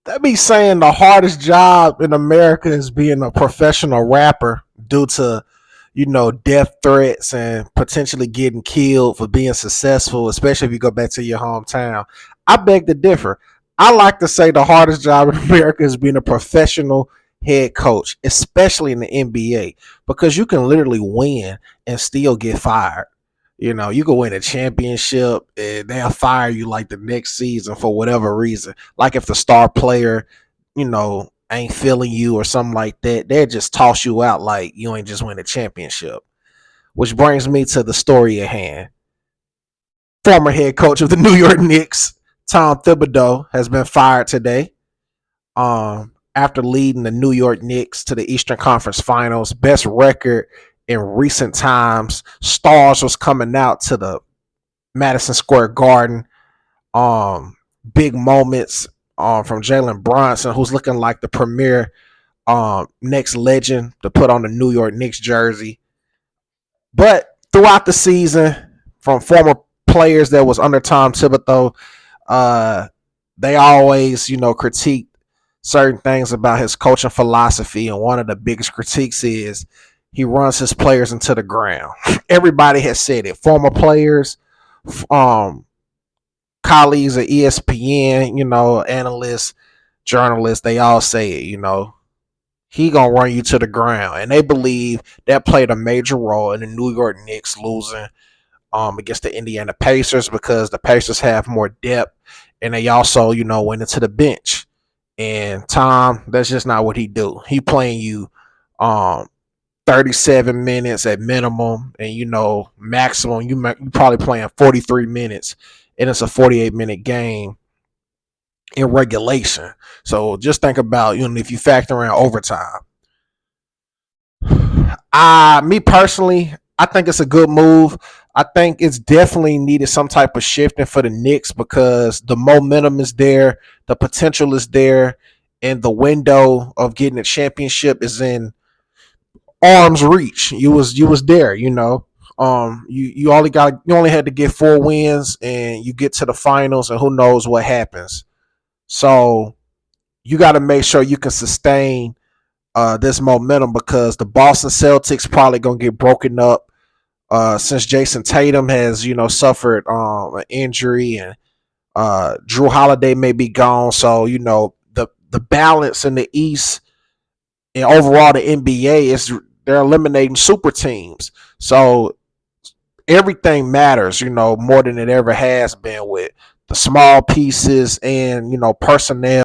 That be saying the hardest job in America is being a professional rapper due to, death threats and potentially getting killed for being successful, especially if you go back to your hometown. I beg to differ. I like to say the hardest job in America is being a professional head coach, especially in the NBA, because you can literally win and still get fired. You can win a championship and they'll fire you like the next season for whatever reason. Like if the star player, ain't feeling you or something like that, they'll just toss you out like you ain't just win a championship. Which brings me to the story at hand. Former head coach of the New York Knicks, Tom Thibodeau, has been fired today. After leading the New York Knicks to the Eastern Conference Finals, best record in recent times. Stars was coming out to the Madison Square Garden. Big moments from Jalen Brunson, who's looking like the premier next legend to put on the New York Knicks jersey. But throughout the season, from former players that was under Tom Thibodeau, they always, critique certain things about his coaching philosophy. And one of the biggest critiques is he runs his players into the ground. Everybody has said it. Former players, colleagues at ESPN, analysts, journalists, they all say it, he gonna run you to the ground. And they believe that played a major role in the New York Knicks losing against the Indiana Pacers, because the Pacers have more depth and they also, went into the bench. And Tom, that's just not what he do. He playing you 37 minutes at minimum, and maximum you probably playing 43 minutes, and it's a 48-minute game in regulation. So just think about, if you factor in overtime. Me personally, I think it's a good move. I think it's definitely needed some type of shifting for the Knicks, because the momentum is there, the potential is there, and the window of getting a championship is in arm's reach. You was there. You only had to get 4 wins, and you get to the finals, and who knows what happens. So you got to make sure you can sustain this momentum, because the Boston Celtics probably gonna get broken up since Jason Tatum has suffered an injury, and Drew Holiday may be gone. So the balance in the East and overall the NBA is they're eliminating super teams. So everything matters, more than it ever has been, with the small pieces and personnel